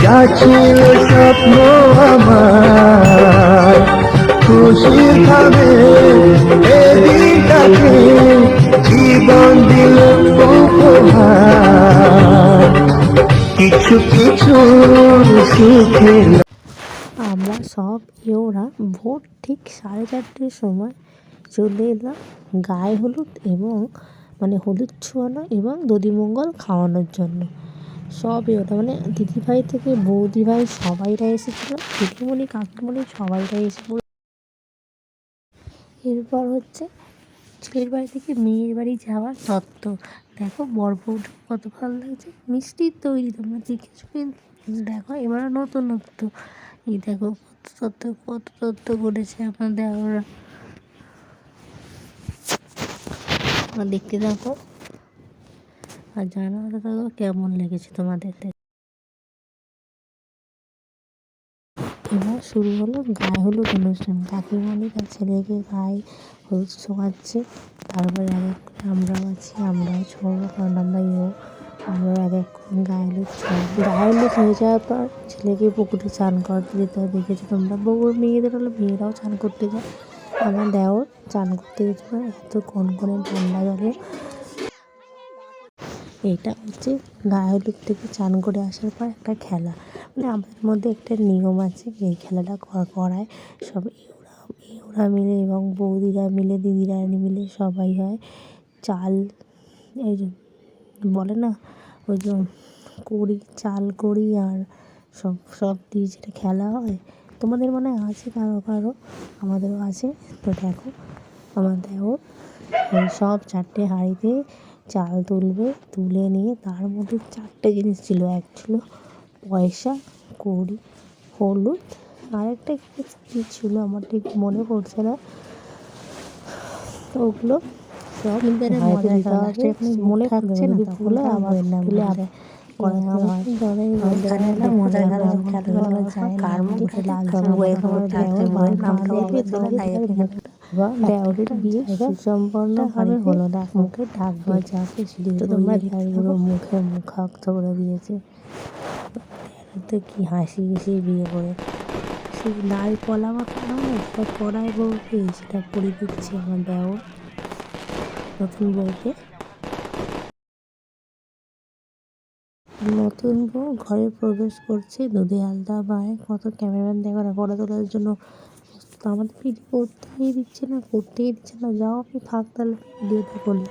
যা ছিল স্বপ্ন আমার, খুশি খাবে এদিনটাকে, জীবন দিল উপহার, কিছু কিছু সুখে। আমরা সব ওরা ভোর ঠিক 4:30টার সময় চলে এলাম গায়ে হলুদ এবং মানে হলুদ ছোঁয়ানো এবং দধিমঙ্গল খাওয়ানোর জন্য। সব ওটা মানে দিদিভাই থেকে বৌদিভাই সবাইরা এসেছিলো, দিদিমণি কাকিমণি সবাইরা এসে। এরপর হচ্ছে ছেলের বাড়ি থেকে মেয়ের বাড়ি যাওয়ার তত্ত্ব। দেখো বর বউটা কত ভালো লাগছে, মিষ্টির তৈরি, তোমরা দেখেছো কিন্তু। দেখো এবারে নতুনত্ব, এই দেখো কত তত্ত্ব করেছে আমার দেওরা। দেখতে দেখো আর জানাতে থাকো কেমন লেগেছে তোমাদের। এবার শুরু হলো গায়ে হলুদ অনুষ্ঠান। কাকিমণি তার ছেলেকে গায়ে হলুদ ছোঁয়াচ্ছে। তারপরে এক এক করে আমরাও আছি, আমরাও ছোঁয়াবো, কারণ আমরাও এক এক করে গায়ে হলুদ ছোঁয়াবো। গায়ে হলুদ হয়ে যাওয়ার পর ছেলেকে পুকুরে চান করতে যেতে হয়, দেখেছো তোমরা। বউর মেয়েদের হলো মেয়েরাও চান করতে যায়। আমার দেওর চান করতে গেছিলো এত কনকনে ঠান্ডা জলে। এটা হচ্ছে গায়ে হলুদ থেকে চান করে আসার পর একটা খেলা, মানে আমাদের মধ্যে একটা নিয়ম আছে, এই খেলাটা করায় সব ওরা মিলে এবং বৌদিরা মিলে, দিদিরা মিলে সবাই হয়। চাল এই যে বলে না, ওই যে কড়ি, চাল কড়ি আর সব দিয়ে যেটা খেলা হয়, তোমাদের মনে হয় আছে কারো, আমাদেরও আছে। তো দেখো আমার দেওর সব 4টে হাঁড়িতে চাল তুলবে, তুলে নিয়ে তার মধ্যে 4টে জিনিস ছিল। এক ছিল পয়সা, কড়ি, হলুদ, আর একটা কী ছিল আমার ঠিক মনে পড়ছে না। ওগুলো সব হাঁড়িতে দিতে হবে, মনে থাকছে না, ভুলে আবার তুলে আবার করাতে হয়। মজা খেলা কার মুখে দেওরের বিয়ে সুসম্পন্নভাবে হলো। মুখে ঢাক বাজাকে তোমরা মুখে মুখাক্ত করে দিয়েছে। তো কি হাসি বিয়ে করে সেই লাল পলা মাখানো হয়, সেটা পড়ায় বউকে, সেটা পরিয়ে দিচ্ছে আমার দেওর নতুন বউকে। নতুন বউ ঘরে প্রবেশ করছে, দুধে আলতা পায়, কত ক্যামেরাম্যান দেখো না ফটো তোলার জন্য। তো আমাদের ভিডিও করতেই দিচ্ছে না, যাও আপনি থাক তাহলে ভিডিওটা করলে।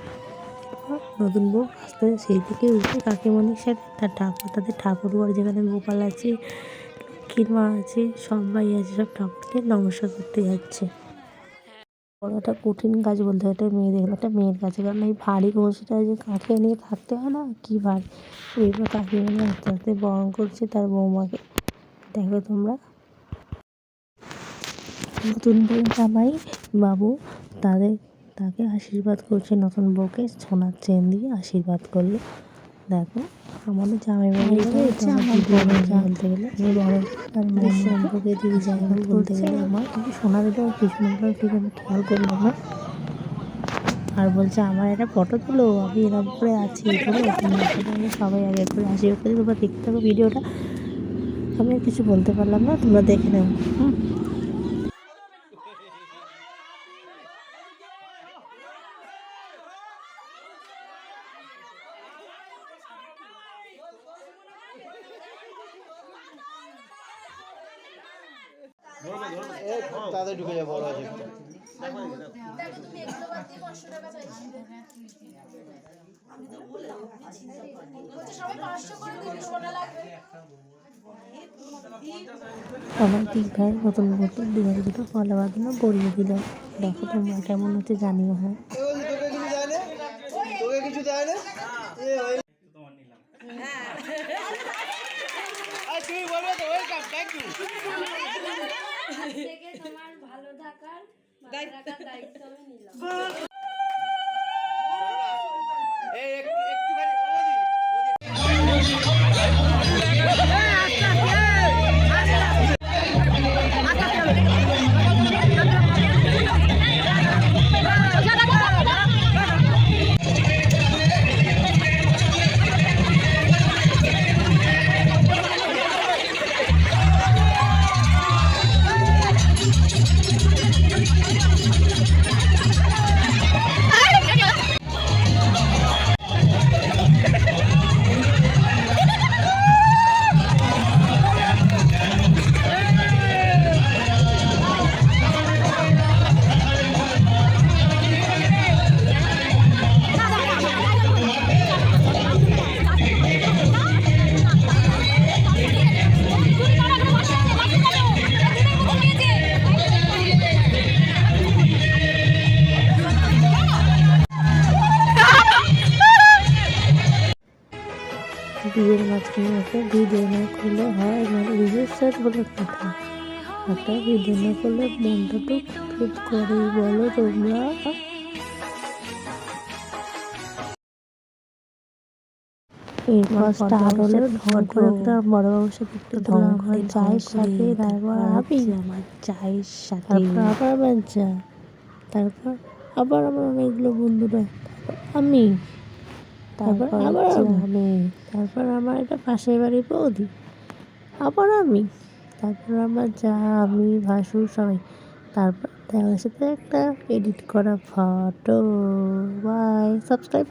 নতুন বউ আস্তে সেই থেকে উঠে কাকিমণির সাথে তাদের ঠাকুরঘর, যেখানে গোপাল আছে, লক্ষ্মীর মা আছে, সবাই আছে, সব ঠাকুরকে নমস্কার করতে যাচ্ছে। বড় একটা কঠিন কাজ বলতে হয়, একটা মেয়ের কাছে, কারণ এই ভারী কলসিটা যে কাঁখে নিয়ে থাকতে হয় না, কী ভারী। এইবার কাকিমণি আস্তে আস্তে বরণ করছে তার বৌমাকে। দেখো তোমরা নতুন বউ জামাই বাবু তাকে আশীর্বাদ করছে, নতুন বউকে সোনার চেন দিয়ে আশীর্বাদ করলো। দেখো আমাদের জামাই বাবুটা হচ্ছে আমার বলতে গেলে বড় আর মেয়ের সম্পর্কে দিদি জামাই বলতে গেলে আমার, কিন্তু সোনা দিলেও কৃষ্ণগুলো ঠিক আমি খেয়াল করলাম না। আর বলছে আমার একটা ফটো তুলো, আমি এরকম করে আছি, আমি সবাই আগে করে আশীর্বাদ করি। তোমরা দেখতে থাকো ভিডিওটা, আমি আর কিছু বলতে পারলাম না, তোমরা দেখে নাও। তাদের ঢুকে যাবো বড় আছে। আমার দীঘার নতুন বউকে দিঘার দুটো কলা বাঁধানো পরিয়ে দিল। দেখো তোমরা কেমন হচ্ছে জানিও। হ্যাঁ কিছু দেয় না। তোমার ভালো থাকার দায়িত্ব আমি নিলাম। বিয়ের মাঝখানে একটা ভিডিও না করলে হয়, মানে রিলেশন বলে কথা, একটা ভিডিও না করলে মনটা তো খুঁত করে বলো তোমরা। এরপর স্টার্ট হলো ঢং করে একটা বড় বাবুর সাথে একটু ঢং করে চায়ের সাথে, তারপর আমি আমার চায়ের সাথে, তারপর আবার আমার চা, তারপর আবার আমার অনেকগুলো বন্ধুরা, আমি, তারপর আবার আমি, তারপর আমার একটা পাশের বাড়ির বৌদি, আবার আমি, তারপর আমার যা, আমি, ভাসুর সবাই, তারপর দেওয়ার সাথে একটা এডিট করা ফটো। By, subscribe.